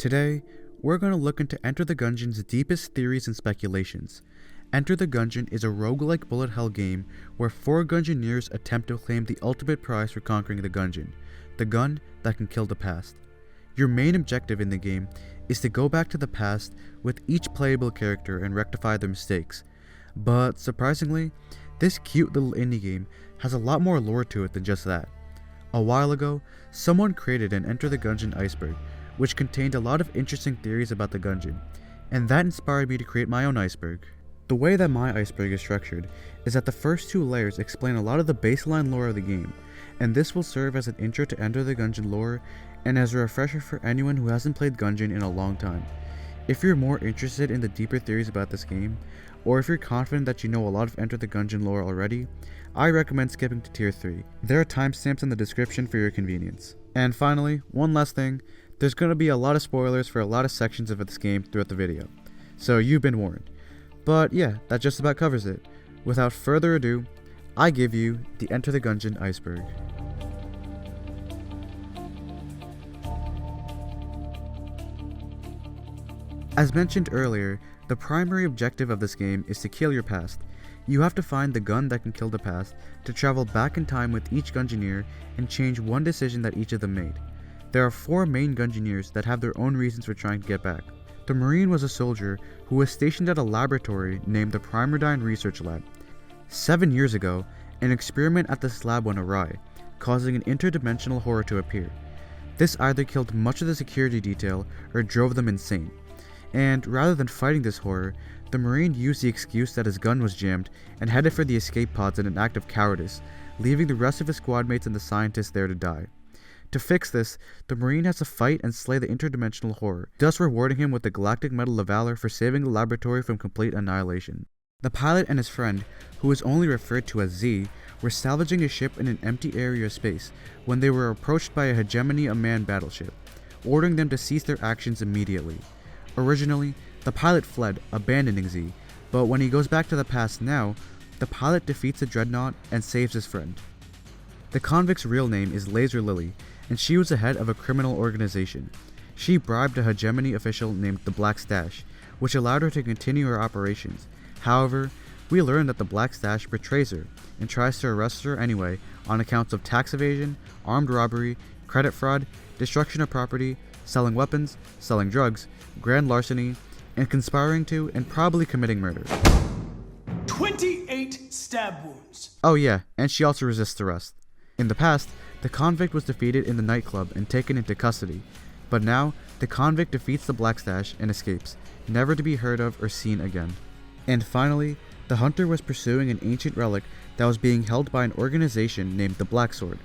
Today, we're going to look into Enter the Gungeon's deepest theories and speculations. Enter the Gungeon is a roguelike bullet hell game where 4 Gungeoneers attempt to claim the ultimate prize for conquering the Gungeon, the gun that can kill the past. Your main objective in the game is to go back to the past with each playable character and rectify their mistakes. But surprisingly, this cute little indie game has a lot more lore to it than just that. A while ago, someone created an Enter the Gungeon Iceberg, which contained a lot of interesting theories about the Gungeon, and that inspired me to create my own iceberg. The way that my iceberg is structured is that the first 2 layers explain a lot of the baseline lore of the game, and this will serve as an intro to Enter the Gungeon lore and as a refresher for anyone who hasn't played Gungeon in a long time. If you're more interested in the deeper theories about this game, or if you're confident that you know a lot of Enter the Gungeon lore already, I recommend skipping to Tier 3. There are timestamps in the description for your convenience. And finally, one last thing, there's going to be a lot of spoilers for a lot of sections of this game throughout the video, so you've been warned. But yeah, that just about covers it. Without further ado, I give you the Enter the Gungeon Iceberg. As mentioned earlier, the primary objective of this game is to kill your past. You have to find the gun that can kill the past, to travel back in time with each Gungeoneer and change one decision that each of them made. There are 4 main Gungeoneers that have their own reasons for trying to get back. The Marine was a soldier who was stationed at a laboratory named the Primerdyne Research Lab. 7 years ago, an experiment at this lab went awry, causing an interdimensional horror to appear. This either killed much of the security detail or drove them insane. And rather than fighting this horror, the Marine used the excuse that his gun was jammed and headed for the escape pods in an act of cowardice, leaving the rest of his squad mates and the scientists there to die. To fix this, the Marine has to fight and slay the interdimensional horror, thus rewarding him with the Galactic Medal of Valor for saving the laboratory from complete annihilation. The pilot and his friend, who is only referred to as Z, were salvaging a ship in an empty area of space when they were approached by a Hegemony unmanned battleship, ordering them to cease their actions immediately. Originally, the pilot fled, abandoning Z, but when he goes back to the past now, the pilot defeats the dreadnought and saves his friend. The convict's real name is Laser Lily, and she was the head of a criminal organization. She bribed a Hegemony official named the Black Stash, which allowed her to continue her operations. However, we learn that the Black Stash betrays her and tries to arrest her anyway on accounts of tax evasion, armed robbery, credit fraud, destruction of property, selling weapons, selling drugs, grand larceny, and conspiring to and probably committing murder. 28 stab wounds. Oh yeah, and she also resists arrest. In the past, the convict was defeated in the nightclub and taken into custody, but now, the convict defeats the Black Stash and escapes, never to be heard of or seen again. And finally, the hunter was pursuing an ancient relic that was being held by an organization named the Black Sword.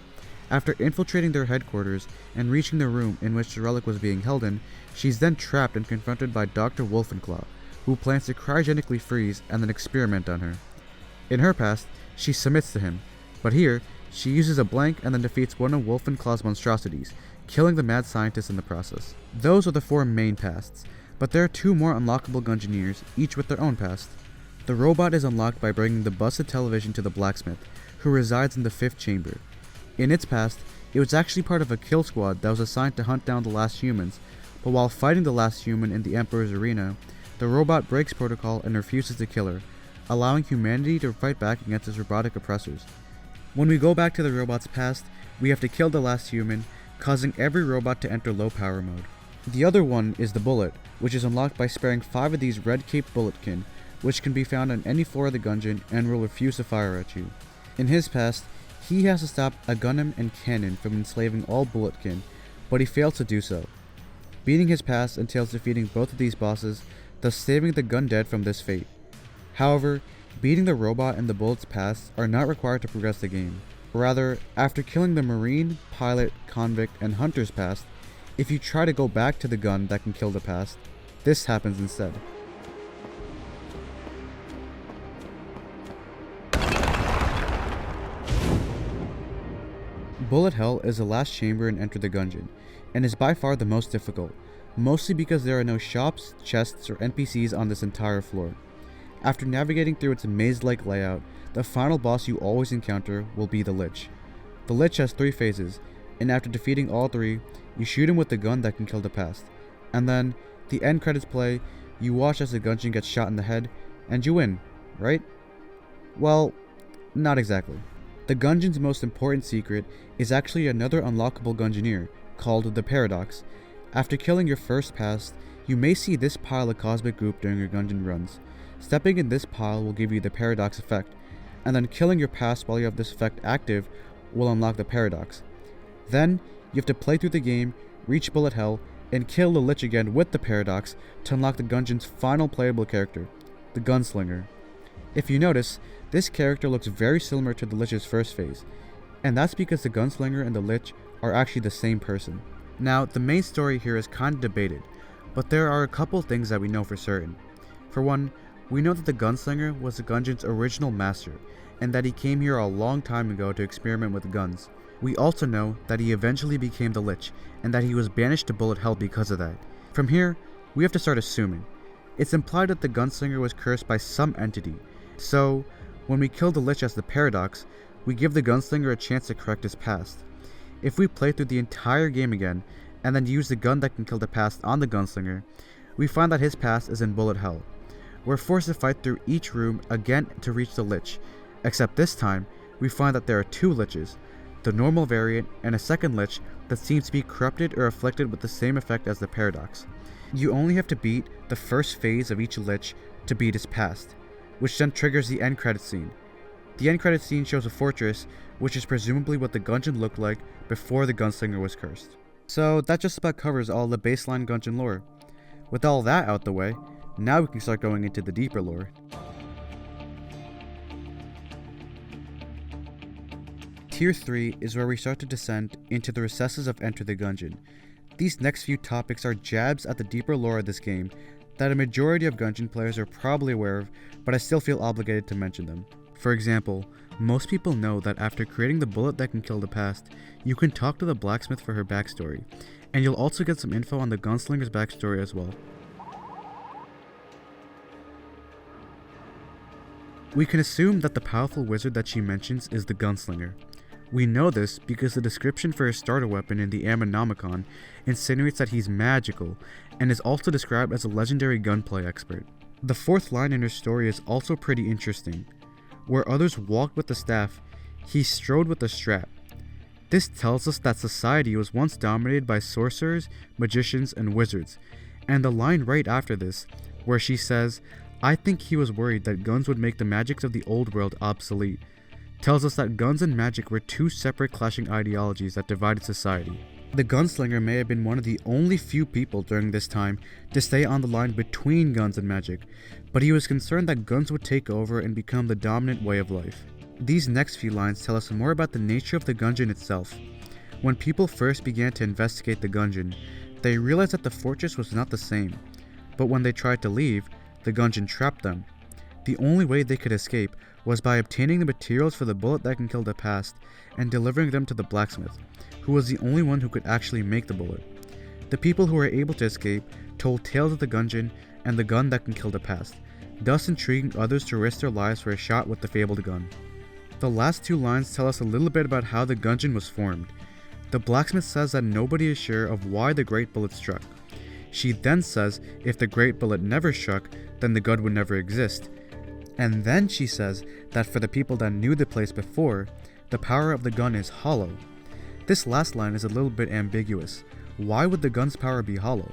After infiltrating their headquarters and reaching the room in which the relic was being held in, she's then trapped and confronted by Dr. Wolfenclaw, who plans to cryogenically freeze and then experiment on her. In her past, she submits to him, but here, she uses a blank and then defeats one of Wolfenclaw's monstrosities, killing the mad scientist in the process. Those are the 4 main pasts, but there are 2 more unlockable Gungeoneers, each with their own past. The robot is unlocked by bringing the busted television to the blacksmith, who resides in the 5th chamber. In its past, it was actually part of a kill squad that was assigned to hunt down the last humans, but while fighting the last human in the Emperor's arena, the robot breaks protocol and refuses to kill her, allowing humanity to fight back against its robotic oppressors. When we go back to the robot's past, we have to kill the last human, causing every robot to enter low power mode. The other one is the Bullet, which is unlocked by sparing 5 of these red-caped Bulletkin, which can be found on any floor of the Gungeon and will refuse to fire at you. In his past, he has to stop a Gunham and Cannon from enslaving all Bulletkin, but he fails to do so. Beating his past entails defeating both of these bosses, thus saving the Gundead from this fate. However, beating the robot and the Bullet's past are not required to progress the game. Rather, after killing the Marine, Pilot, Convict, and Hunter's past, if you try to go back to the gun that can kill the past, this happens instead. Bullet Hell is the last chamber in Enter the Gungeon, and is by far the most difficult, mostly because there are no shops, chests, or NPCs on this entire floor. After navigating through its maze-like layout, the final boss you always encounter will be the Lich. The Lich has 3 phases, and after defeating all 3, you shoot him with the gun that can kill the past. And then, the end credits play, you watch as the Gungeon gets shot in the head, and you win, right? Well, not exactly. The Gungeon's most important secret is actually another unlockable Gungeoneer, called the Paradox. After killing your first pass, you may see this pile of cosmic goop during your Gungeon runs. Stepping in this pile will give you the Paradox effect, and then killing your pass while you have this effect active will unlock the Paradox. Then, you have to play through the game, reach Bullet Hell, and kill the Lich again with the Paradox to unlock the Gungeon's final playable character, the Gunslinger. If you notice, this character looks very similar to the Lich's first phase, and that's because the Gunslinger and the Lich are actually the same person. Now, the main story here is kinda debated, but there are a couple things that we know for certain. For one, we know that the Gunslinger was the Gungeon's original master, and that he came here a long time ago to experiment with guns. We also know that he eventually became the Lich, and that he was banished to Bullet Hell because of that. From here, we have to start assuming. It's implied that the Gunslinger was cursed by some entity, so when we kill the Lich as the Paradox, we give the Gunslinger a chance to correct his past. If we play through the entire game again, and then use the gun that can kill the past on the Gunslinger, we find that his past is in Bullet Hell. We're forced to fight through each room again to reach the Lich, except this time, we find that there are two Liches, the normal variant and a second Lich that seems to be corrupted or afflicted with the same effect as the Paradox. You only have to beat the first phase of each Lich to beat his past, which then triggers the end credit scene. The end credit scene shows a fortress, which is presumably what the Gungeon looked like before the Gunslinger was cursed. So that just about covers all the baseline Gungeon lore. With all that out the way, now we can start going into the deeper lore. Tier 3 is where we start to descend into the recesses of Enter the Gungeon. These next few topics are jabs at the deeper lore of this game that a majority of Gungeon players are probably aware of, but I still feel obligated to mention them. For example, most people know that after creating the bullet that can kill the past, you can talk to the blacksmith for her backstory, and you'll also get some info on the Gunslinger's backstory as well. We can assume that the powerful wizard that she mentions is the Gunslinger. We know this because the description for his starter weapon in the Ammonomicon insinuates that he's magical, and is also described as a legendary gunplay expert. The fourth line in her story is also pretty interesting. Where others walked with the staff, he strode with the strap. This tells us that society was once dominated by sorcerers, magicians, and wizards, and the line right after this, where she says, "I think he was worried that guns would make the magics of the old world obsolete," tells us that guns and magic were two separate clashing ideologies that divided society. The Gunslinger may have been one of the only few people during this time to stay on the line between guns and magic, but he was concerned that guns would take over and become the dominant way of life. These next few lines tell us more about the nature of the Gungeon itself. When people first began to investigate the Gungeon, they realized that the fortress was not the same, but when they tried to leave, the Gungeon trapped them. The only way they could escape was by obtaining the materials for the bullet that can kill the past and delivering them to the blacksmith, who was the only one who could actually make the bullet. The people who were able to escape told tales of the Gungeon and the gun that can kill the past, thus intriguing others to risk their lives for a shot with the fabled gun. The last two lines tell us a little bit about how the Gungeon was formed. The blacksmith says that nobody is sure of why the great bullet struck. She then says if the great bullet never struck, then the gun would never exist. And then she says that for the people that knew the place before, the power of the gun is hollow. This last line is a little bit ambiguous. Why would the gun's power be hollow?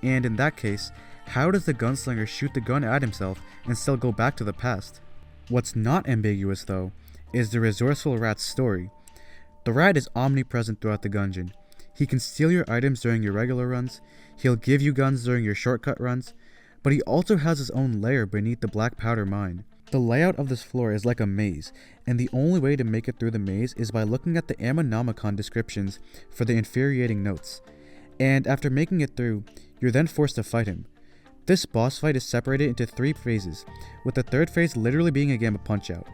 And in that case, how does the Gunslinger shoot the gun at himself and still go back to the past? What's not ambiguous though, is the resourceful rat's story. The rat is omnipresent throughout the Gungeon. He can steal your items during your regular runs, he'll give you guns during your shortcut runs, but he also has his own lair beneath the Black Powder Mine. The layout of this floor is like a maze, and the only way to make it through the maze is by looking at the Ammonomicon descriptions for the infuriating notes. And after making it through, you're then forced to fight him. This boss fight is separated into 3 phases, with the third phase literally being a game of Punch-Out.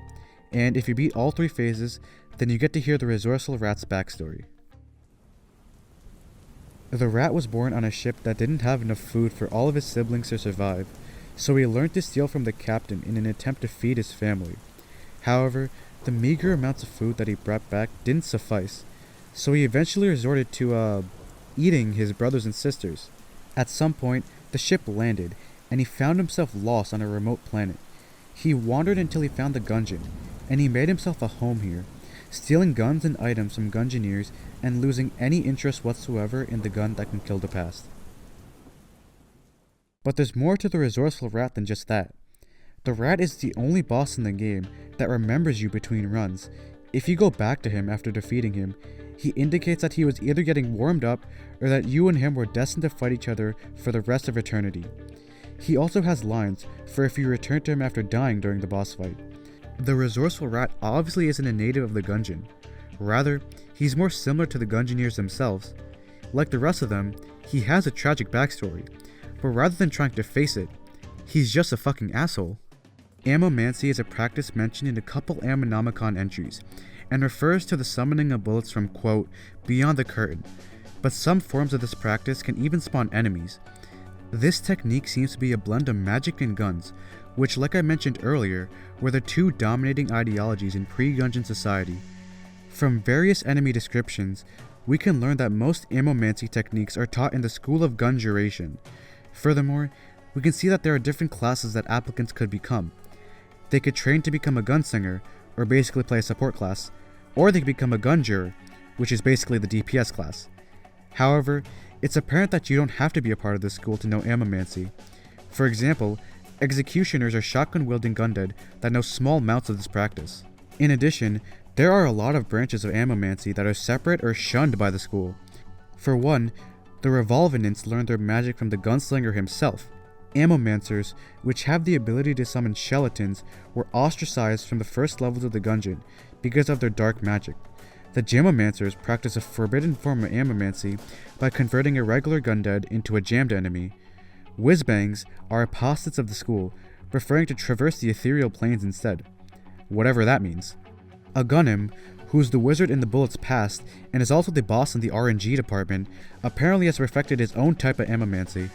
And if you beat all 3 phases, then you get to hear the resourceful rat's backstory. The rat was born on a ship that didn't have enough food for all of his siblings to survive, so he learned to steal from the captain in an attempt to feed his family. However, the meager amounts of food that he brought back didn't suffice, so he eventually resorted to, eating his brothers and sisters. At some point, the ship landed, and he found himself lost on a remote planet. He wandered until he found the Gungeon, and he made himself a home here, stealing guns and items from Gungeoneers and losing any interest whatsoever in the gun that can kill the past. But there's more to the resourceful rat than just that. The rat is the only boss in the game that remembers you between runs. If you go back to him after defeating him, he indicates that he was either getting warmed up or that you and him were destined to fight each other for the rest of eternity. He also has lines for if you return to him after dying during the boss fight. The resourceful rat obviously isn't a native of the Gungeon. Rather, he's more similar to the Gungeoneers themselves. Like the rest of them, he has a tragic backstory, but rather than trying to face it, he's just a fucking asshole. Ammomancy is a practice mentioned in a couple Ammonomicon entries, and refers to the summoning of bullets from, quote, beyond the curtain, but some forms of this practice can even spawn enemies. This technique seems to be a blend of magic and guns, which, like I mentioned earlier, were the two dominating ideologies in pre-Gungeon society. From various enemy descriptions, we can learn that most Ammomancy techniques are taught in the School of Gunjuration. Furthermore, we can see that there are different classes that applicants could become. They could train to become a gunslinger, or basically play a support class, or they could become a gunjuror, which is basically the DPS class. However, it's apparent that you don't have to be a part of this school to know Ammomancy. For example, executioners are shotgun-wielding gundead that know small amounts of this practice. In addition, there are a lot of branches of Ammomancy that are separate or shunned by the school. For one, the Revolvenants learned their magic from the gunslinger himself. Ammomancers, which have the ability to summon skeletons, were ostracized from the first levels of the Gungeon because of their dark magic. The Jammomancers practice a forbidden form of Ammomancy by converting a regular gundead into a jammed enemy. Whizbangs are apostates of the school, preferring to traverse the ethereal planes instead, whatever that means. A Gunnim, who's the wizard in the Bullet's past and is also the boss in the RNG department, apparently has perfected his own type of Ammomancy.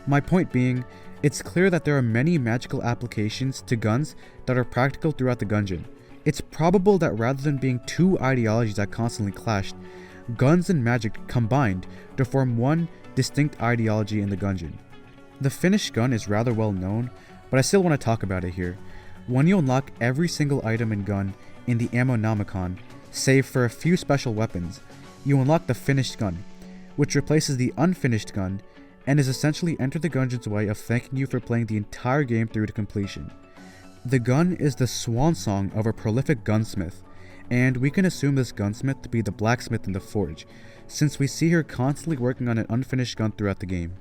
My point being, it's clear that there are many magical applications to guns that are practical throughout the Gungeon. It's probable that rather than being two ideologies that constantly clashed, guns and magic combined to form one distinct ideology in the Gungeon. The finished gun is rather well known, but I still want to talk about it here. When you unlock every single item and gun in the Ammonomicon, save for a few special weapons, you unlock the finished gun, which replaces the unfinished gun and is essentially Enter the Gungeon's way of thanking you for playing the entire game through to completion. The gun is the swan song of a prolific gunsmith, and we can assume this gunsmith to be the blacksmith in the forge, since we see her constantly working on an unfinished gun throughout the game.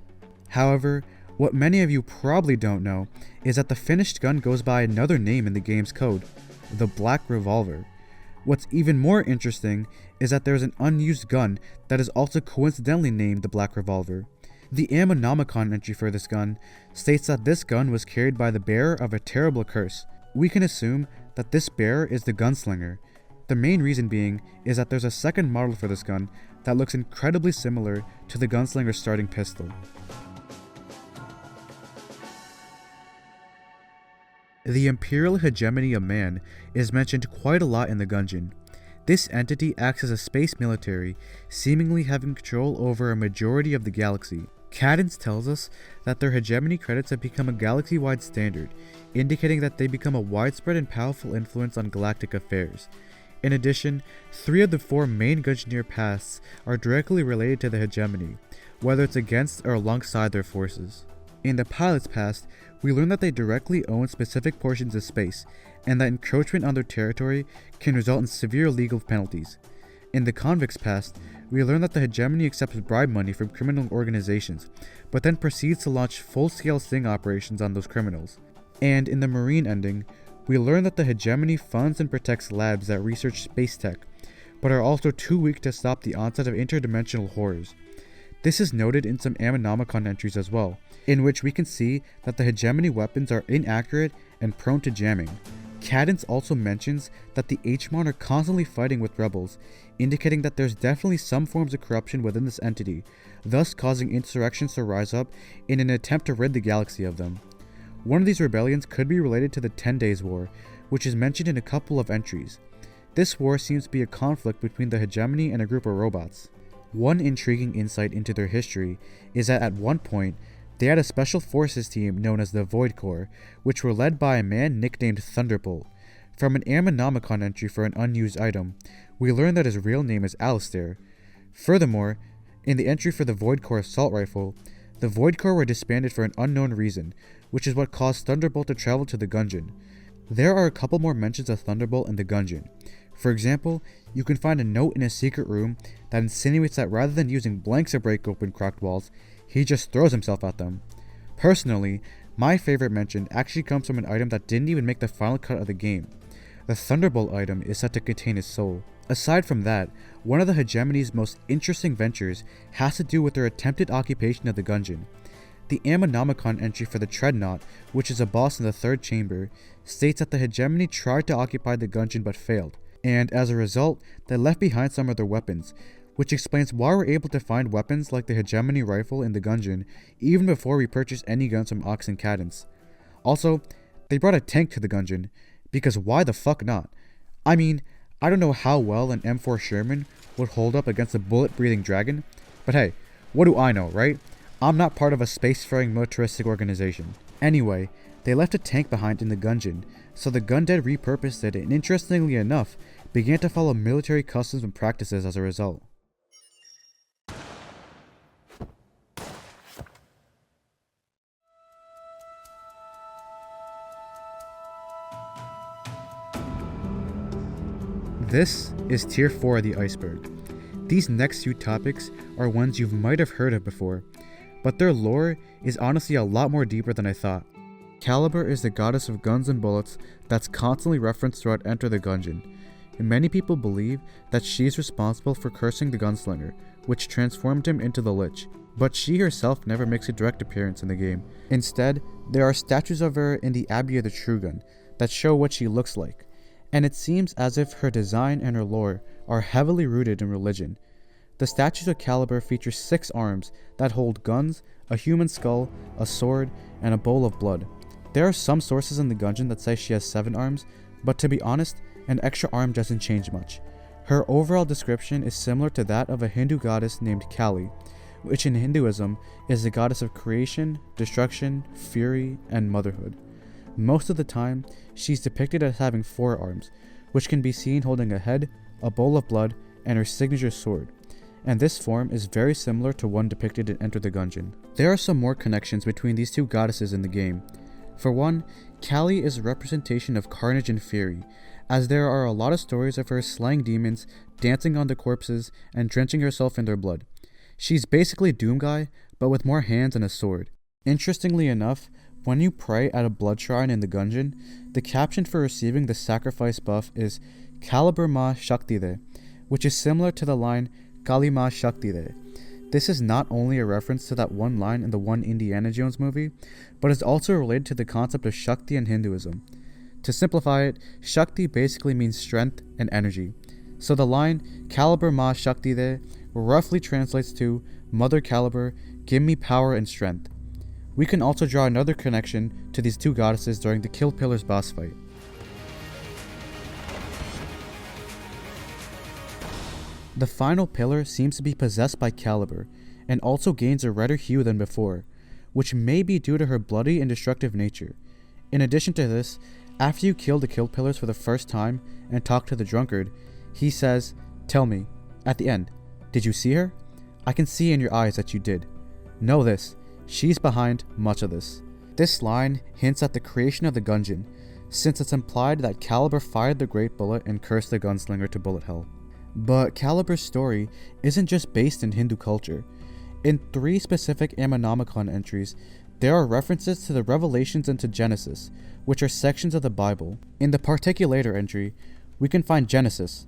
However, what many of you probably don't know is that the finished gun goes by another name in the game's code, the Black Revolver. What's even more interesting is that there is an unused gun that is also coincidentally named the Black Revolver. The Ammonomicon entry for this gun states that this gun was carried by the bearer of a terrible curse. We can assume that this bearer is the gunslinger. The main reason being is that there's a second model for this gun that looks incredibly similar to the gunslinger's starting pistol. The Imperial Hegemony of Man is mentioned quite a lot in the Gungeon. This entity acts as a space military, seemingly having control over a majority of the galaxy. Cadence tells us that their hegemony credits have become a galaxy-wide standard, indicating that they become a widespread and powerful influence on galactic affairs. In addition, 3 of the 4 main Gungeoneer pasts are directly related to the hegemony, whether it's against or alongside their forces. In the Pilot's past, we learn that they directly own specific portions of space, and that encroachment on their territory can result in severe legal penalties. In the Convict's past, we learn that the hegemony accepts bribe money from criminal organizations, but then proceeds to launch full-scale sting operations on those criminals. And in the Marine ending, we learn that the hegemony funds and protects labs that research space tech, but are also too weak to stop the onset of interdimensional horrors. This is noted in some Ammonomicon entries as well, in which we can see that the hegemony weapons are inaccurate and prone to jamming. Cadence also mentions that the Hmon are constantly fighting with rebels, indicating that there's definitely some forms of corruption within this entity, thus causing insurrections to rise up in an attempt to rid the galaxy of them. One of these rebellions could be related to the 10 Days War, which is mentioned in a couple of entries. This war seems to be a conflict between the hegemony and a group of robots. One intriguing insight into their history is that at one point, they had a special forces team known as the Void Corps, which were led by a man nicknamed Thunderbolt. From an Ammonomicon entry for an unused item, we learn that his real name is Alistair. Furthermore, in the entry for the Void Corps assault rifle, the Void Corps were disbanded for an unknown reason, which is what caused Thunderbolt to travel to the Gungeon. There are a couple more mentions of Thunderbolt in the Gungeon. For example, you can find a note in a secret room that insinuates that rather than using blanks to break open cracked walls, he just throws himself at them. Personally, my favorite mention actually comes from an item that didn't even make the final cut of the game. The Thunderbolt item is said to contain his soul. Aside from that, one of the Hegemony's most interesting ventures has to do with their attempted occupation of the Gungeon. The Ammonomicon entry for the Treadnought, which is a boss in the third chamber, states that the Hegemony tried to occupy the Gungeon but failed, and as a result, they left behind some of their weapons, which explains why we're able to find weapons like the Hegemony rifle in the Gungeon even before we purchase any guns from Ox and Cadence. Also, they brought a tank to the Gungeon, because why the fuck not? I mean, I don't know how well an M4 Sherman would hold up against a bullet-breathing dragon, but hey, what do I know, right? I'm not part of a spacefaring militaristic organization. Anyway, they left a tank behind in the Gungeon, so the Gundead repurposed it and interestingly enough, began to follow military customs and practices as a result. This is Tier 4 of the Iceberg. These next few topics are ones you might have heard of before, but their lore is honestly a lot more deeper than I thought. Caliber is the goddess of guns and bullets that's constantly referenced throughout Enter the Gungeon, and many people believe that she's responsible for cursing the gunslinger, which transformed him into the Lich, but she herself never makes a direct appearance in the game. Instead, there are statues of her in the Abbey of the True Gun that show what she looks like, and it seems as if her design and her lore are heavily rooted in religion. The statues of Caliber feature 6 arms that hold guns, a human skull, a sword, and a bowl of blood. There are some sources in the Gungeon that say she has 7 arms, but to be honest, an extra arm doesn't change much. Her overall description is similar to that of a Hindu goddess named Kali, which in Hinduism is the goddess of creation, destruction, fury, and motherhood. Most of the time, she's depicted as having 4 arms, which can be seen holding a head, a bowl of blood, and her signature sword, and this form is very similar to one depicted in Enter the Gungeon. There are some more connections between these two goddesses in the game. For one, Kali is a representation of carnage and fury, as there are a lot of stories of her slaying demons, dancing on the corpses, and drenching herself in their blood. She's basically Doomguy, but with more hands and a sword. Interestingly enough, when you pray at a blood shrine in the Gungeon, the caption for receiving the sacrifice buff is Caliber Ma Shakti De, which is similar to the line Kali Ma Shakti De. This is not only a reference to that one line in the one Indiana Jones movie, but is also related to the concept of Shakti in Hinduism. To simplify it, Shakti basically means strength and energy. So the line Caliber Ma Shakti De roughly translates to Mother Caliber, give me power and strength. We can also draw another connection to these two goddesses during the Kill Pillars boss fight. The final pillar seems to be possessed by Caliber, and also gains a redder hue than before, which may be due to her bloody and destructive nature. In addition to this, after you kill the Kill Pillars for the first time and talk to the drunkard, he says, "Tell me, at the end, did you see her? I can see in your eyes that you did. Know this, she's behind much of this." This line hints at the creation of the Gungeon, since it's implied that Caliber fired the Great Bullet and cursed the gunslinger to bullet hell. But Caliber's story isn't just based in Hindu culture. In 3 specific Ammonomicon entries, there are references to the Revelations and to Genesis, which are sections of the Bible. In the Particulator entry, we can find Gunnesis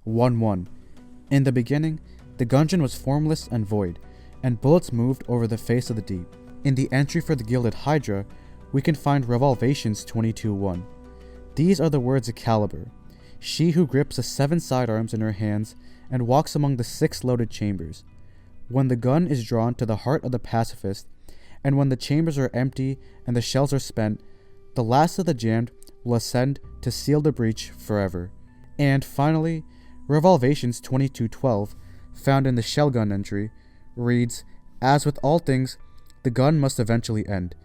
1:1. In the beginning, the Gungeon was formless and void, and bullets moved over the face of the deep. In the entry for the Gilded Hydra, we can find Revolvations 22:1. These are the words of Caliber, she who grips the 7 sidearms in her hands and walks among the 6 loaded chambers. When the gun is drawn to the heart of the pacifist, and when the chambers are empty and the shells are spent, the last of the jammed will ascend to seal the breach forever. And finally, Revolvations 22:12, found in the shell gun entry, reads, "As with all things, the gun must eventually end.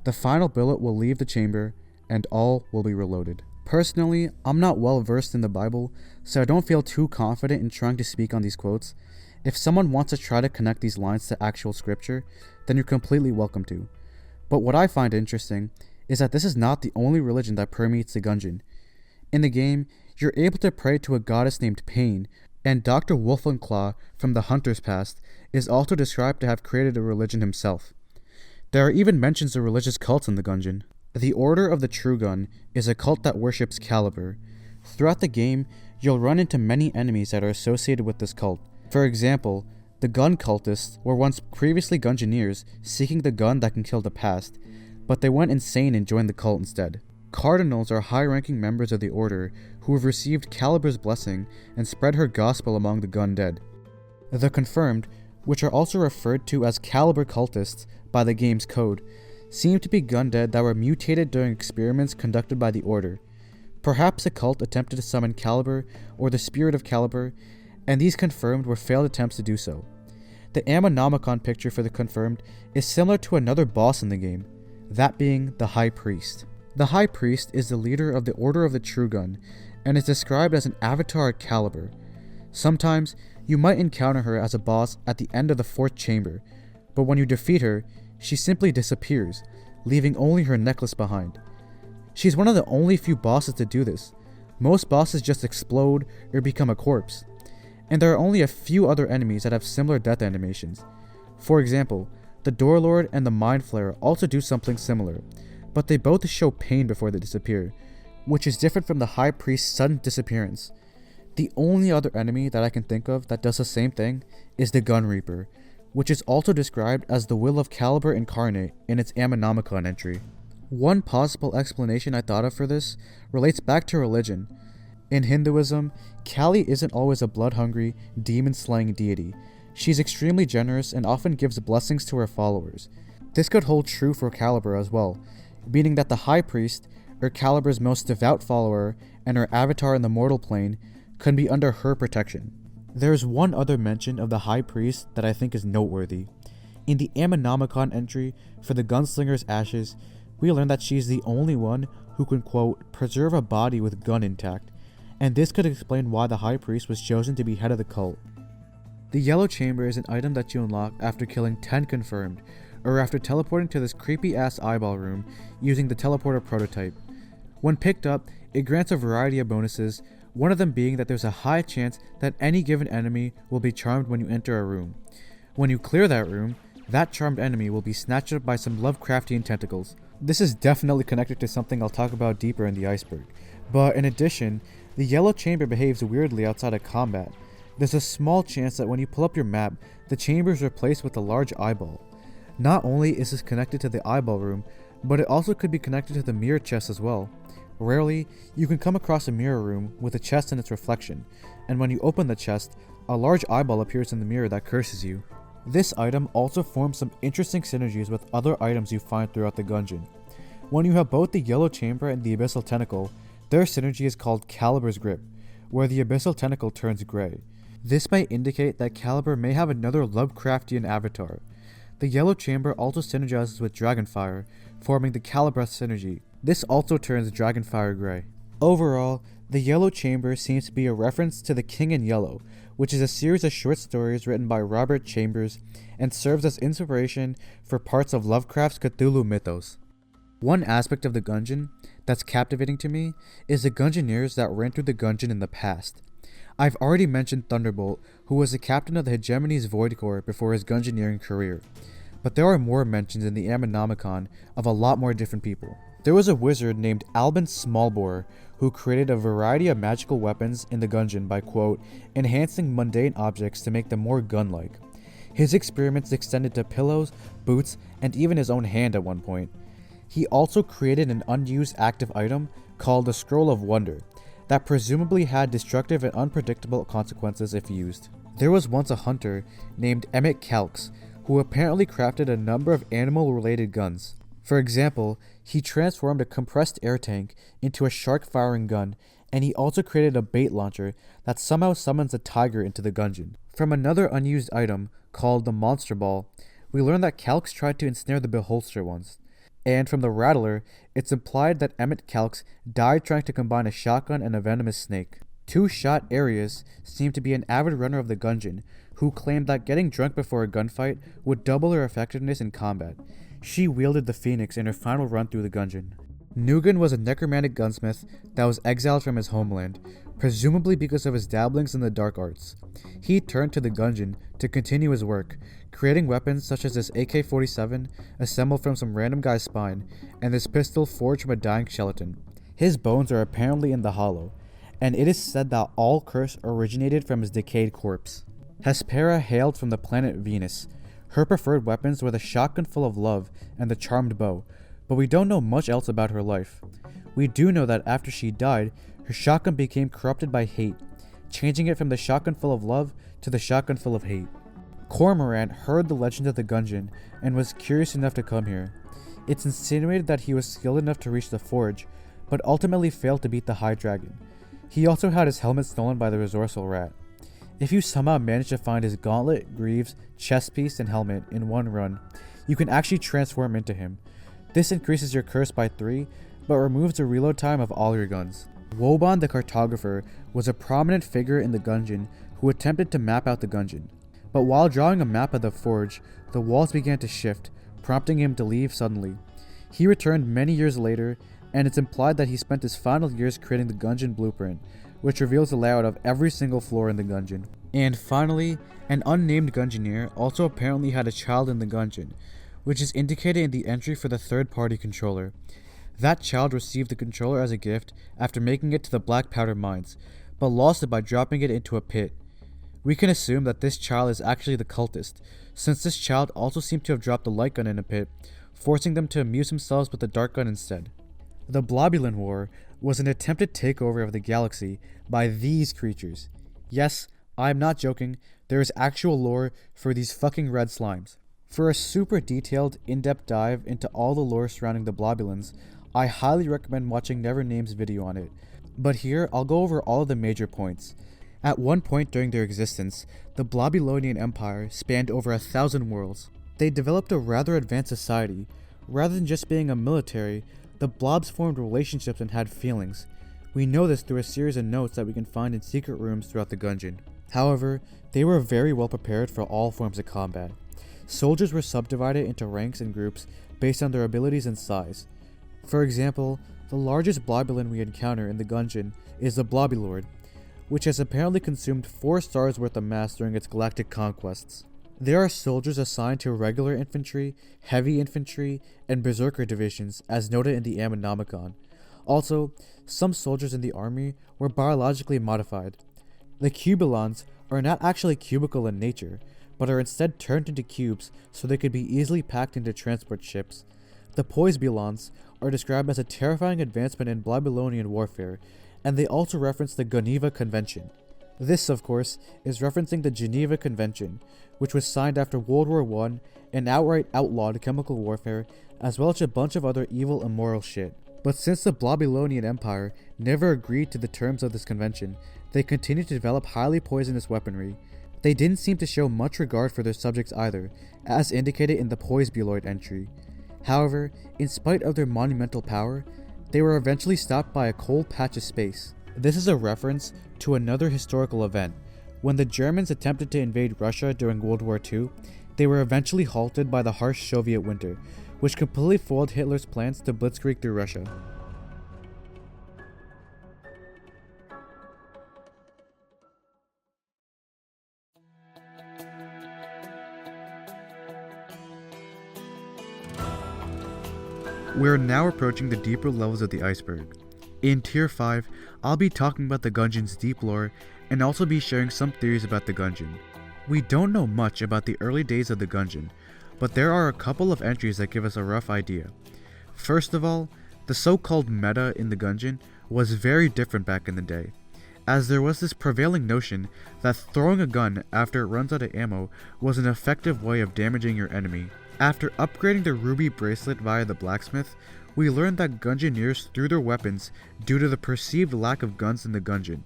The final bullet will leave the chamber, and all will be reloaded." Personally, I'm not well versed in the Bible, so I don't feel too confident in trying to speak on these quotes. If someone wants to try to connect these lines to actual scripture, then you're completely welcome to. But what I find interesting is that this is not the only religion that permeates the Gungeon. In the game, you're able to pray to a goddess named Pain, and Dr. Wolfenclaw from the Hunter's Past is also described to have created a religion himself. There are even mentions of religious cults in the Gungeon. The Order of the True Gun is a cult that worships Caliber. Throughout the game, you'll run into many enemies that are associated with this cult. For example, the gun cultists were once previously Gungeoneers seeking the gun that can kill the past, but they went insane and joined the cult instead. Cardinals are high-ranking members of the Order who have received Caliber's blessing and spread her gospel among the gun dead. The Confirmed, which are also referred to as Caliber cultists by the game's code, seem to be gun dead that were mutated during experiments conducted by the Order. Perhaps a cult attempted to summon Caliber or the spirit of Caliber, and these Confirmed were failed attempts to do so. The Ammonomicon picture for the Confirmed is similar to another boss in the game, that being the High Priest. The High Priest is the leader of the Order of the True Gun, and is described as an avatar of Caliber. Sometimes, you might encounter her as a boss at the end of the 4th chamber, but when you defeat her, she simply disappears, leaving only her necklace behind. She's one of the only few bosses to do this. Most bosses just explode or become a corpse, and there are only a few other enemies that have similar death animations. For example, the Door Lord and the Mind Flayer also do something similar, but they both show pain before they disappear, which is different from the High Priest's sudden disappearance. The only other enemy that I can think of that does the same thing is the Gun Reaper, which is also described as the Will of Caliber incarnate in its Ammonomicon entry. One possible explanation I thought of for this relates back to religion. In Hinduism, Kali isn't always a blood-hungry, demon-slaying deity. She's extremely generous and often gives blessings to her followers. This could hold true for Caliber as well, meaning that the High Priest, or Caliber's most devout follower, and her avatar in the mortal plane, could be under her protection. There is one other mention of the High Priest that I think is noteworthy. In the Ammonomicon entry for the Gunslinger's Ashes, we learn that she's the only one who can, quote, preserve a body with gun intact, and this could explain why the High Priest was chosen to be head of the cult. The Yellow Chamber is an item that you unlock after killing 10 Confirmed, or after teleporting to this creepy-ass eyeball room using the teleporter prototype. When picked up, it grants a variety of bonuses, one of them being that there's a high chance that any given enemy will be charmed when you enter a room. When you clear that room, that charmed enemy will be snatched up by some Lovecraftian tentacles. This is definitely connected to something I'll talk about deeper in the Iceberg, but in addition, the Yellow Chamber behaves weirdly outside of combat. There's a small chance that when you pull up your map, the chamber is replaced with a large eyeball. Not only is this connected to the eyeball room, but it also could be connected to the mirror chest as well. Rarely, you can come across a mirror room with a chest and its reflection, and when you open the chest, a large eyeball appears in the mirror that curses you. This item also forms some interesting synergies with other items you find throughout the Gungeon. When you have both the Yellow Chamber and the Abyssal Tentacle, their synergy is called Caliber's Grip, where the Abyssal Tentacle turns grey. This might indicate that Caliber may have another Lovecraftian avatar. The Yellow Chamber also synergizes with Dragonfire, forming the Caliber synergy. This also turns Dragonfire grey. Overall, the Yellow Chamber seems to be a reference to The King in Yellow, which is a series of short stories written by Robert Chambers and serves as inspiration for parts of Lovecraft's Cthulhu mythos. One aspect of the Gungeon that's captivating to me is the Gungeoneers that ran through the Gungeon in the past. I've already mentioned Thunderbolt, who was the captain of the Hegemony's Void Corps before his Gungeoneering career, but there are more mentions in the Ammonomicon of a lot more different people. There was a wizard named Albin Smallbore who created a variety of magical weapons in the Gungeon by, quote, enhancing mundane objects to make them more gun-like. His experiments extended to pillows, boots, and even his own hand at one point. He also created an unused active item called the Scroll of Wonder that presumably had destructive and unpredictable consequences if used. There was once a hunter named Emmett Calx who apparently crafted a number of animal-related guns. For example, he transformed a compressed air tank into a shark-firing gun and he also created a bait launcher that somehow summons a tiger into the Gungeon. From another unused item, called the Monster Ball, we learn that Calx tried to ensnare the Beholster once. And from the Rattler, it's implied that Emmett Calx died trying to combine a shotgun and a venomous snake. Two-Shot Arius seemed to be an avid runner of the Gungeon, who claimed that getting drunk before a gunfight would double her effectiveness in combat. She wielded the Phoenix in her final run through the Gungeon. Nugan was a necromantic gunsmith that was exiled from his homeland, presumably because of his dabblings in the dark arts. He turned to the Gungeon to continue his work, creating weapons such as this AK-47 assembled from some random guy's spine, and this pistol forged from a dying skeleton. His bones are apparently in the hollow, and it is said that all curse originated from his decayed corpse. Hespera hailed from the planet Venus. Her preferred weapons were the shotgun full of love and the charmed bow, but we don't know much else about her life. We do know that after she died, her shotgun became corrupted by hate, changing it from the shotgun full of love to the shotgun full of hate. Cormorant heard the legend of the Gungeon and was curious enough to come here. It's insinuated that he was skilled enough to reach the forge, but ultimately failed to beat the High Dragon. He also had his helmet stolen by the resourceful rat. If you somehow manage to find his gauntlet, greaves, chest piece, and helmet in one run, you can actually transform into him. This increases your curse by 3, but removes the reload time of all your guns. Woban the Cartographer was a prominent figure in the Gungeon who attempted to map out the Gungeon. But while drawing a map of the forge, the walls began to shift, prompting him to leave suddenly. He returned many years later, and it's implied that he spent his final years creating the Gungeon blueprint, which reveals the layout of every single floor in the Gungeon. And finally, an unnamed Gungeoneer also apparently had a child in the Gungeon, which is indicated in the entry for the third-party controller. That child received the controller as a gift after making it to the Black Powder Mines, but lost it by dropping it into a pit. We can assume that this child is actually the cultist, since this child also seemed to have dropped the light gun in a pit, forcing them to amuse themselves with the dark gun instead. The Blobulan War was an attempted takeover of the galaxy by these creatures. Yes, I'm not joking, there is actual lore for these fucking red slimes. For a super detailed, in-depth dive into all the lore surrounding the Blobulans, I highly recommend watching Nevername's video on it, but here I'll go over all of the major points. At one point during their existence, the Blobulonian Empire spanned over 1,000 worlds. They developed a rather advanced society. Rather than just being a military, the blobs formed relationships and had feelings. We know this through a series of notes that we can find in secret rooms throughout the Gungeon. However, they were very well prepared for all forms of combat. Soldiers were subdivided into ranks and groups based on their abilities and size. For example, the largest Blobulan we encounter in the Gungeon is the Blobulord, which has apparently consumed 4 stars worth of mass during its galactic conquests. There are soldiers assigned to regular infantry, heavy infantry, and berserker divisions, as noted in the Ammonomicon. Also, some soldiers in the army were biologically modified. The Cubulons are not actually cubical in nature, but are instead turned into cubes so they could be easily packed into transport ships. The Poisbulons are described as a terrifying advancement in Blobulonian warfare, and they also reference the Geneva Convention. This, of course, is referencing the Geneva Convention, which was signed after World War I and outright outlawed chemical warfare, as well as a bunch of other evil, immoral shit. But since the Blobulonian Empire never agreed to the terms of this convention, they continued to develop highly poisonous weaponry. They didn't seem to show much regard for their subjects either, as indicated in the Poisbuloid entry. However, in spite of their monumental power, they were eventually stopped by a cold patch of space. This is a reference to another historical event. When the Germans attempted to invade Russia during World War II, they were eventually halted by the harsh Soviet winter, which completely foiled Hitler's plans to blitzkrieg through Russia. We are now approaching the deeper levels of the Iceberg. In Tier 5, I'll be talking about the Gungeon's deep lore and also be sharing some theories about the Gungeon. We don't know much about the early days of the Gungeon, but there are a couple of entries that give us a rough idea. First of all, the so-called meta in the Gungeon was very different back in the day, as there was this prevailing notion that throwing a gun after it runs out of ammo was an effective way of damaging your enemy. After upgrading the ruby bracelet via the blacksmith, we learn that Gungeoneers threw their weapons due to the perceived lack of guns in the Gungeon.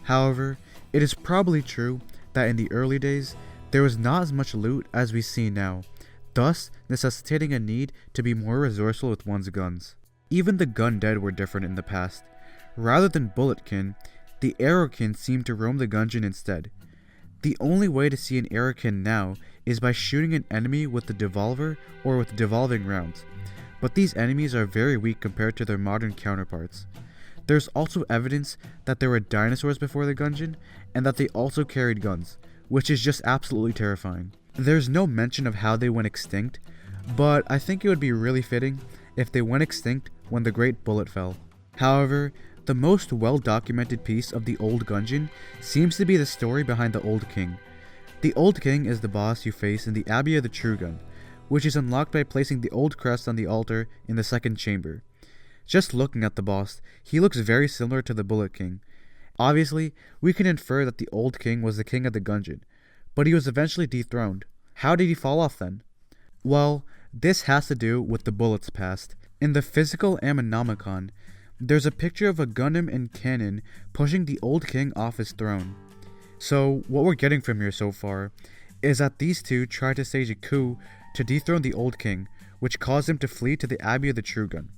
However, it is probably true that in the early days, there was not as much loot as we see now, thus necessitating a need to be more resourceful with one's guns. Even the Gundead were different in the past. Rather than Bulletkin, the Arrowkin seemed to roam the Gungeon instead. The only way to see an Arrowkin now is by shooting an enemy with the Devolver or with devolving rounds, but these enemies are very weak compared to their modern counterparts. There's also evidence that there were dinosaurs before the Gungeon, and that they also carried guns, which is just absolutely terrifying. There's no mention of how they went extinct, but I think it would be really fitting if they went extinct when the Great Bullet fell. However, the most well-documented piece of the Old Gungeon seems to be the story behind the Old King. The Old King is the boss you face in the Abbey of the True Gun, which is unlocked by placing the Old Crest on the altar in the second chamber. Just looking at the boss, he looks very similar to the Bullet King. Obviously, we can infer that the Old King was the king of the Gungeon, but he was eventually dethroned. How did he fall off then? Well, this has to do with the Bullet's past. In the physical Ammonomicon, there's a picture of a Gundam and cannon pushing the Old King off his throne. So, what we're getting from here so far is that these two tried to stage a coup to dethrone the Old King, which caused him to flee to the Abbey of the True Gun.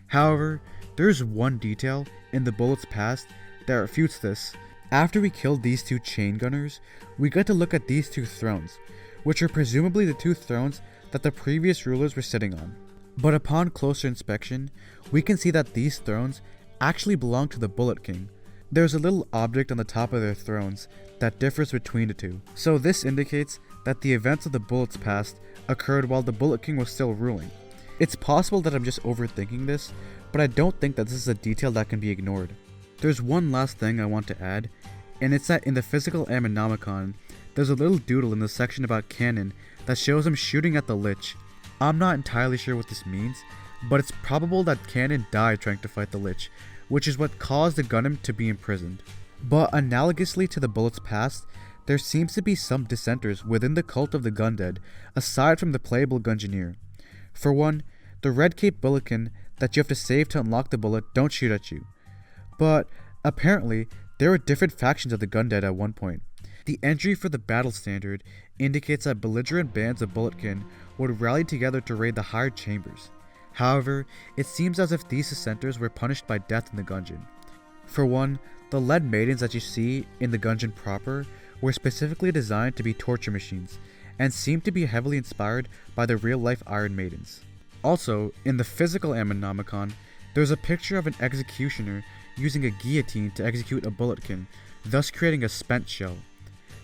However, there's one detail in the Bullet's past that refutes this. After we killed these two chain gunners, we got to look at these two thrones, which are presumably the two thrones that the previous rulers were sitting on. But upon closer inspection, we can see that these thrones actually belong to the Bullet King. There's a little object on the top of their thrones that differs between the two, so this indicates that the events of the Bullet's past occurred while the Bullet King was still ruling. It's possible that I'm just overthinking this, but I don't think that this is a detail that can be ignored. There's one last thing I want to add, and it's that in the physical Ammonomicon, there's a little doodle in the section about Cannon that shows him shooting at the Lich. I'm not entirely sure what this means, but it's probable that Cannon died trying to fight the Lich, which is what caused the Gundam to be imprisoned. But analogously to the Bullet's past, there seems to be some dissenters within the cult of the Gundead, aside from the playable Gungeoneer. For one, the Red Cape Bulletkin that you have to save to unlock the bullet don't shoot at you. But apparently, there were different factions of the Gundead at one point. The entry for the battle standard indicates that belligerent bands of Bulletkin would rally together to raid the higher chambers. However, it seems as if these dissenters were punished by death in the Gungeon. For one, the lead maidens that you see in the Gungeon proper were specifically designed to be torture machines, and seem to be heavily inspired by the real-life Iron Maidens. Also, in the physical Ammonomicon, there's a picture of an executioner using a guillotine to execute a Bulletkin, thus creating a spent shell.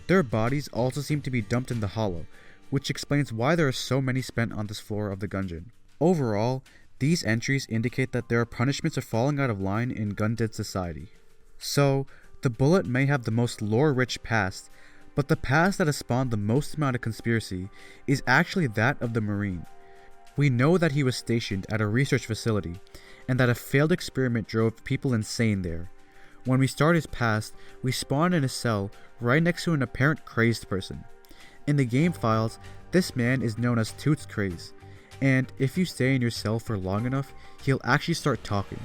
Their bodies also seem to be dumped in the hollow, which explains why there are so many spent on this floor of the Gungeon. Overall, these entries indicate that there are punishments of falling out of line in Gundead society. So, the Bullet may have the most lore-rich past, but the past that has spawned the most amount of conspiracy is actually that of the Marine. We know that he was stationed at a research facility, and that a failed experiment drove people insane there. When we start his past, we spawn in a cell right next to an apparent crazed person. In the game files, this man is known as Toots Craze, and if you stay in your cell for long enough, he'll actually start talking.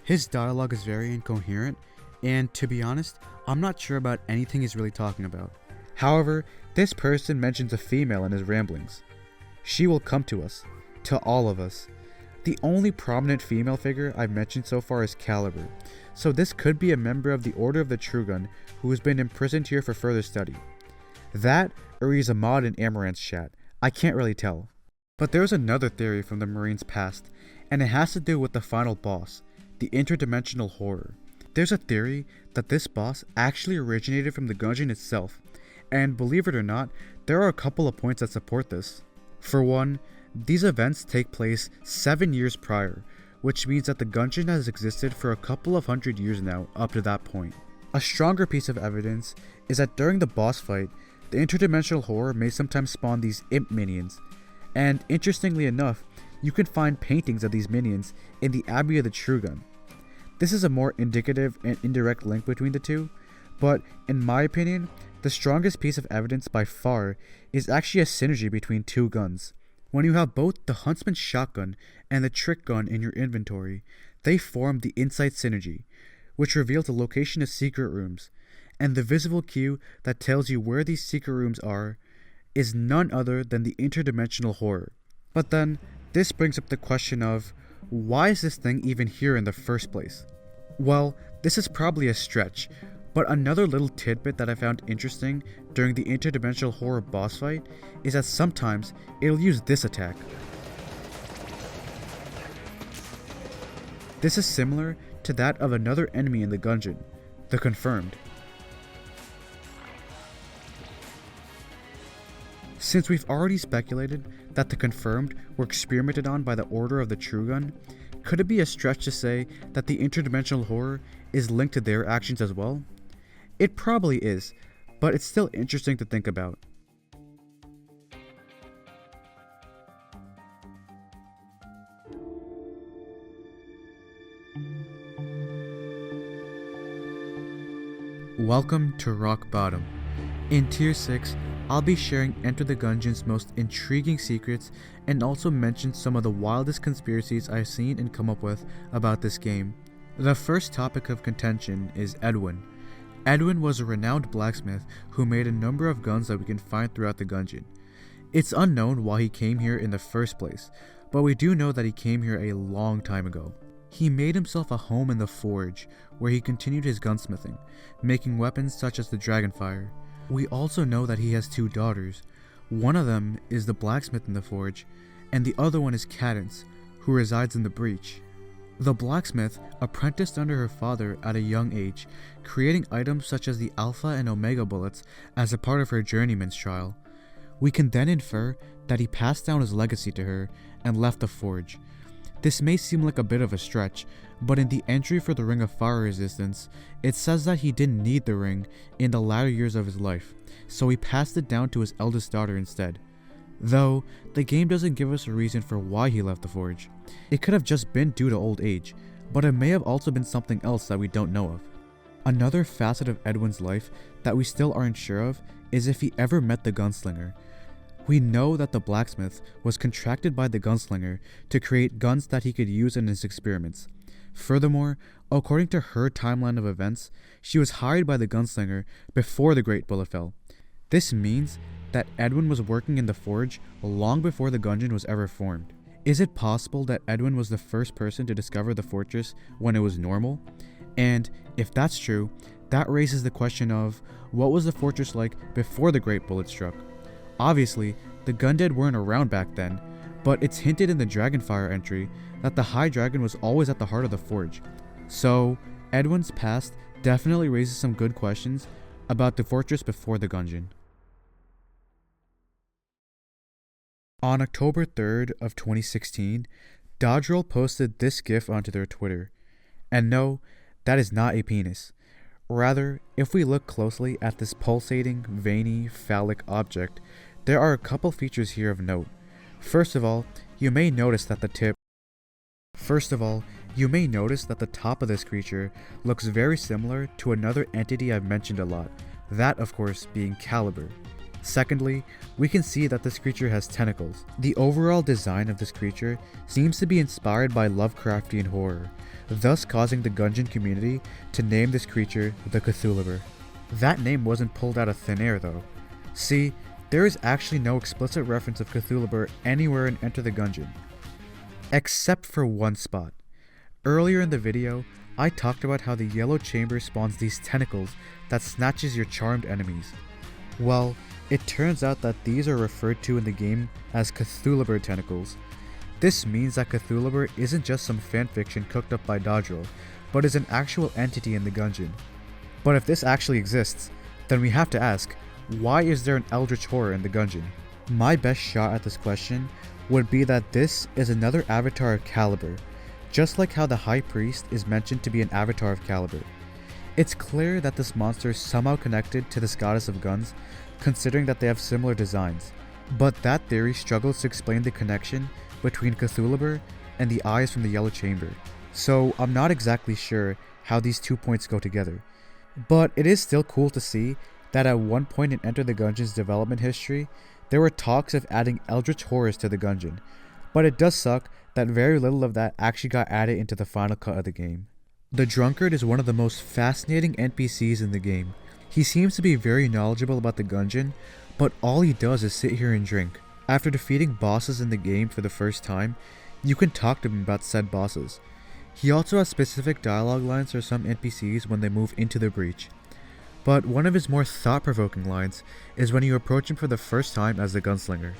His dialogue is very incoherent, and to be honest, I'm not sure about anything he's really talking about. However, this person mentions a female in his ramblings. She will come to us, to all of us. The only prominent female figure I've mentioned so far is Caliber, so this could be a member of the Order of the True Gun who has been imprisoned here for further study. That, or he's a mod in Amaranth's chat, I can't really tell. But there's another theory from the Marine's past, and it has to do with the final boss, the interdimensional horror. There's a theory that this boss actually originated from the Gungeon itself, and believe it or not, there are a couple of points that support this. For one, these events take place 7 years prior, which means that the Gungeon has existed for a couple of hundred years now up to that point. A stronger piece of evidence is that during the boss fight, the interdimensional horror may sometimes spawn these imp minions, and interestingly enough, you can find paintings of these minions in the Abbey of the True Gun. This is a more indicative and indirect link between the two, but in my opinion, The strongest piece of evidence by far is actually a synergy between two guns. When you have both the Huntsman's shotgun and the trick gun in your inventory, they form the Insight synergy, which reveals the location of secret rooms, and the visible cue that tells you where these secret rooms are is none other than the interdimensional horror. But then, this brings up the question of, why is this thing even here in the first place? Well, this is probably a stretch, but another little tidbit that I found interesting during the interdimensional horror boss fight is that sometimes it'll use this attack. This is similar to that of another enemy in the Gungeon, the Confirmed. Since we've already speculated that the Confirmed were experimented on by the Order of the True Gun, could it be a stretch to say that the interdimensional horror is linked to their actions as well? It probably is, but it's still interesting to think about. Welcome to Rock Bottom. In Tier 6, I'll be sharing Enter the Gungeon's most intriguing secrets and also mention some of the wildest conspiracies I've seen and come up with about this game. The first topic of contention is Edwin. Edwin was a renowned blacksmith who made a number of guns that we can find throughout the Gungeon. It's unknown why he came here in the first place, but we do know that he came here a long time ago. He made himself a home in the forge, where he continued his gunsmithing, making weapons such as the Dragonfire. We also know that he has two daughters. One of them is the blacksmith in the forge, and the other one is Cadence, who resides in the Breach. The blacksmith apprenticed under her father at a young age, creating items such as the Alpha and Omega bullets as a part of her journeyman's trial. We can then infer that he passed down his legacy to her and left the forge. This may seem like a bit of a stretch, but in the entry for the Ring of Fire Resistance, it says that he didn't need the ring in the latter years of his life, so he passed it down to his eldest daughter instead. Though, the game doesn't give us a reason for why he left the forge. It could have just been due to old age, but it may have also been something else that we don't know of. Another facet of Edwin's life that we still aren't sure of is if he ever met the gunslinger. We know that the blacksmith was contracted by the gunslinger to create guns that he could use in his experiments. Furthermore, according to her timeline of events, she was hired by the gunslinger before the Great Bullet fell. This means that Edwin was working in the forge long before the Gungeon was ever formed. Is it possible that Edwin was the first person to discover the fortress when it was normal? And if that's true, that raises the question of, what was the fortress like before the Great Bullet struck? Obviously, the Gundead weren't around back then, but it's hinted in the Dragonfire entry that the High Dragon was always at the heart of the forge. So, Edwin's past definitely raises some good questions about the fortress before the Gungeon. On October 3rd of 2016, Dodgerel posted this GIF onto their Twitter. And no, that is not a penis. Rather, if we look closely at this pulsating, veiny, phallic object, there are a couple features here of note. First of all, you may notice that the top of this creature looks very similar to another entity I've mentioned a lot, that of course being Caliber. Secondly, we can see that this creature has tentacles. The overall design of this creature seems to be inspired by Lovecraftian horror, thus causing the Gungeon community to name this creature the Cthulhuber. That name wasn't pulled out of thin air though. See, there is actually no explicit reference of Cthulhuber anywhere in Enter the Gungeon, except for one spot. Earlier in the video, I talked about how the yellow chamber spawns these tentacles that snatches your charmed enemies. Well, it turns out that these are referred to in the game as Cthulhuber tentacles. This means that Cthulhuber isn't just some fanfiction cooked up by Dodgerel, but is an actual entity in the Gungeon. But if this actually exists, then we have to ask, why is there an eldritch horror in the Gungeon? My best shot at this question would be that this is another avatar of Caliber, just like how the High Priest is mentioned to be an avatar of Caliber. It's clear that this monster is somehow connected to this goddess of guns, considering that they have similar designs, but that theory struggles to explain the connection between Cthulhuber and the eyes from the Yellow Chamber, so I'm not exactly sure how these 2 points go together. But it is still cool to see that at one point in Enter the Gungeon's development history, there were talks of adding eldritch horrors to the Gungeon, but it does suck that very little of that actually got added into the final cut of the game. The Drunkard is one of the most fascinating NPCs in the game. He seems to be very knowledgeable about the Gungeon, but all he does is sit here and drink. After defeating bosses in the game for the first time, you can talk to him about said bosses. He also has specific dialogue lines for some NPCs when they move into the breach. But one of his more thought-provoking lines is when you approach him for the first time as the gunslinger.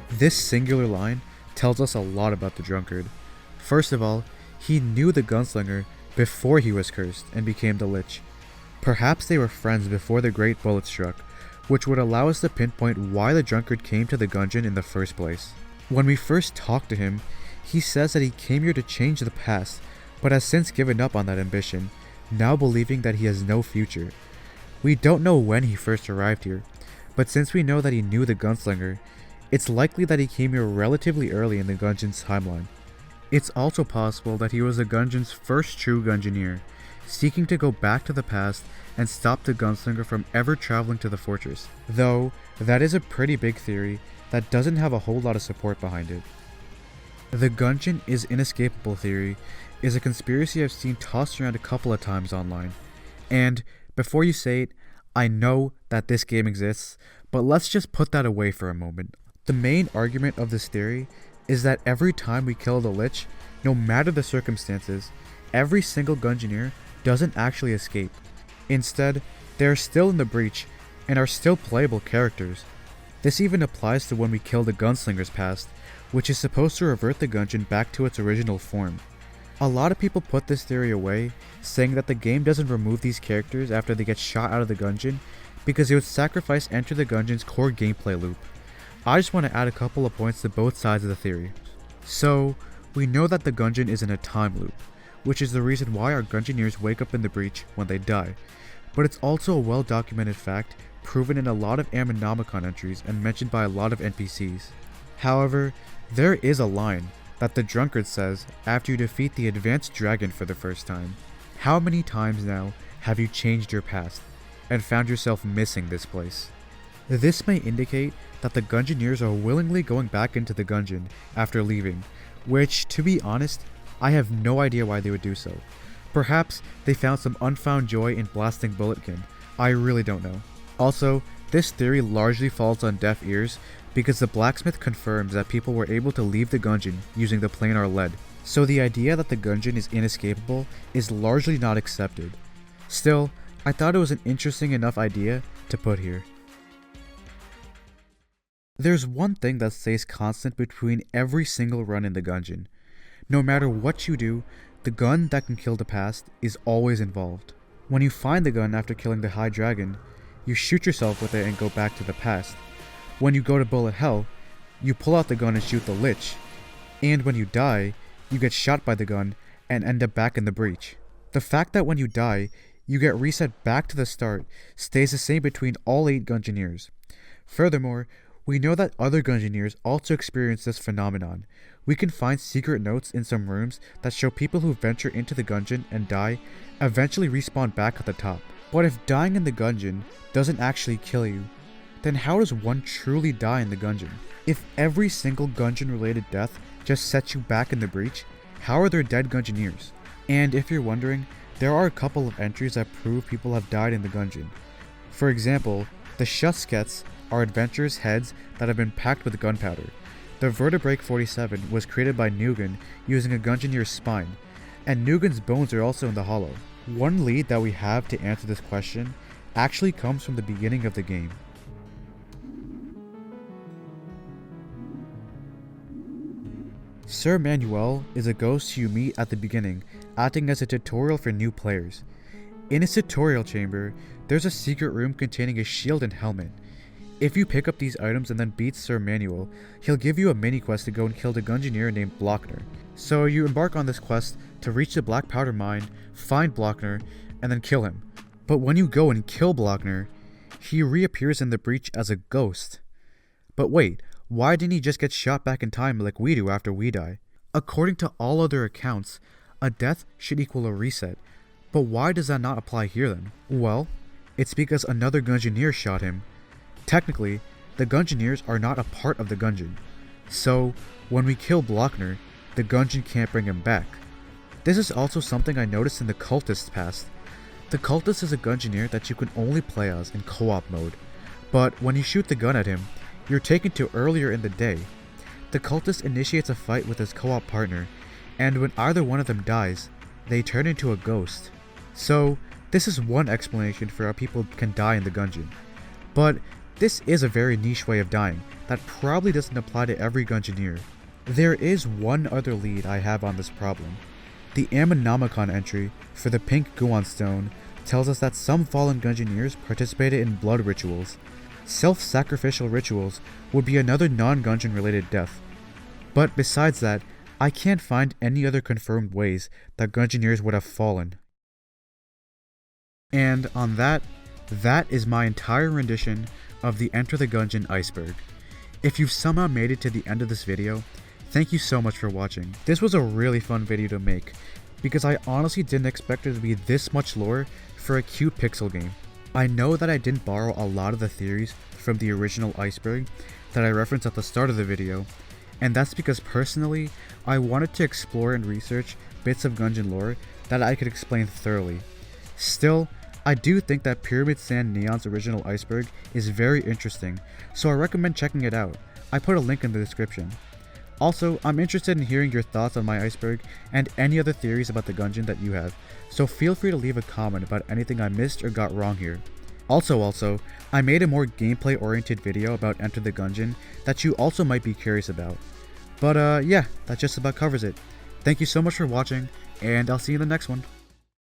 This singular line tells us a lot about the Drunkard. First of all, he knew the gunslinger before he was cursed and became the Lich. Perhaps they were friends before the Great Bullet struck, which would allow us to pinpoint why the Drunkard came to the Gungeon in the first place. When we first talk to him, he says that he came here to change the past, but has since given up on that ambition, now believing that he has no future. We don't know when he first arrived here, but since we know that he knew the gunslinger, it's likely that he came here relatively early in the Gungeon's timeline. It's also possible that he was the Gungeon's first true Gungeoneer, seeking to go back to the past and stop the gunslinger from ever traveling to the fortress, though that is a pretty big theory that doesn't have a whole lot of support behind it. The Gungeon is inescapable theory is a conspiracy I've seen tossed around a couple of times online, and before you say it, I know that this game exists, but let's just put that away for a moment. The main argument of this theory is that every time we kill the Lich, no matter the circumstances, every single Gungeoneer doesn't actually escape. Instead, they are still in the breach and are still playable characters. This even applies to when we kill the Gunslinger's past, which is supposed to revert the Gungeon back to its original form. A lot of people put this theory away, saying that the game doesn't remove these characters after they get shot out of the Gungeon because it would sacrifice Enter the Gungeon's core gameplay loop. I just want to add a couple of points to both sides of the theory. So, we know that the Gungeon is in a time loop, which is the reason why our Gungeoneers wake up in the breach when they die, but it's also a well-documented fact proven in a lot of Ammonomicon entries and mentioned by a lot of NPCs. However, there is a line that the Drunkard says after you defeat the Advanced Dragon for the first time. How many times now have you changed your past and found yourself missing this place? This may indicate that the Gungeoneers are willingly going back into the Gungeon after leaving, which, to be honest, I have no idea why they would do so. Perhaps they found some unfound joy in blasting Bulletkin. I really don't know. Also, this theory largely falls on deaf ears because the blacksmith confirms that people were able to leave the Gungeon using the planar lead, so the idea that the Gungeon is inescapable is largely not accepted. Still, I thought it was an interesting enough idea to put here. There's one thing that stays constant between every single run in the Gungeon. No matter what you do, the gun that can kill the past is always involved. When you find the gun after killing the High Dragon, you shoot yourself with it and go back to the past. When you go to Bullet Hell, you pull out the gun and shoot the Lich. And when you die, you get shot by the gun and end up back in the breach. The fact that when you die, you get reset back to the start stays the same between all 8 Gungeoneers. Furthermore, we know that other Gungeoneers also experience this phenomenon. We can find secret notes in some rooms that show people who venture into the Gungeon and die eventually respawn back at the top. But if dying in the Gungeon doesn't actually kill you, then how does one truly die in the Gungeon? If every single Gungeon related death just sets you back in the breach, how are there dead Gungeoneers? And if you're wondering, there are a couple of entries that prove people have died in the Gungeon. For example, the Shuskets are adventurers' heads that have been packed with gunpowder. The Vertebrake 47 was created by Nugan using a Gungeoneer's spine, and Nugan's bones are also in the hollow. One lead that we have to answer this question actually comes from the beginning of the game. Sir Manuel is a ghost you meet at the beginning, acting as a tutorial for new players. In his tutorial chamber, there's a secret room containing a shield and helmet. If you pick up these items and then beat Sir Manuel, he'll give you a mini quest to go and kill the Gungeoneer named Blockner. So you embark on this quest to reach the Black Powder Mine, find Blockner, and then kill him. But when you go and kill Blockner, he reappears in the breach as a ghost. But wait, Why didn't he just get shot back in time like we do after we die? According to all other accounts, a death should equal a reset, but why does that not apply here then? Well, it's because another Gungeoneer shot him. Technically, the Gungeoneers are not a part of the Gungeon, so when we kill Blockner, the Gungeon can't bring him back. This is also something I noticed in the Cultist past. The Cultist is a Gungeoneer that you can only play as in co-op mode, but when you shoot the gun at him, you're taken to earlier in the day. The Cultist initiates a fight with his co-op partner, and when either one of them dies, they turn into a ghost. So, this is one explanation for how people can die in the Gungeon. But this is a very niche way of dying that probably doesn't apply to every Gungeoneer. There is one other lead I have on this problem. The Ammonomicon entry for the pink Guon stone tells us that some fallen Gungeoneers participated in blood rituals. Self-sacrificial rituals would be another non-Gungeon related death. But besides that, I can't find any other confirmed ways that Gungeoneers would have fallen. And on that is my entire rendition of the Enter the Gungeon Iceberg. If you've somehow made it to the end of this video, thank you so much for watching. This was a really fun video to make, because I honestly didn't expect there to be this much lore for a cute pixel game. I know that I didn't borrow a lot of the theories from the original Iceberg that I referenced at the start of the video, and that's because personally, I wanted to explore and research bits of Gungeon lore that I could explain thoroughly. Still, I do think that Pyramid Sand Neon's original Iceberg is very interesting, so I recommend checking it out. I put a link in the description. Also, I'm interested in hearing your thoughts on my Iceberg and any other theories about the Gungeon that you have, so feel free to leave a comment about anything I missed or got wrong here. Also, I made a more gameplay oriented video about Enter the Gungeon that you also might be curious about. But yeah, that just about covers it. Thank you so much for watching, and I'll see you in the next one.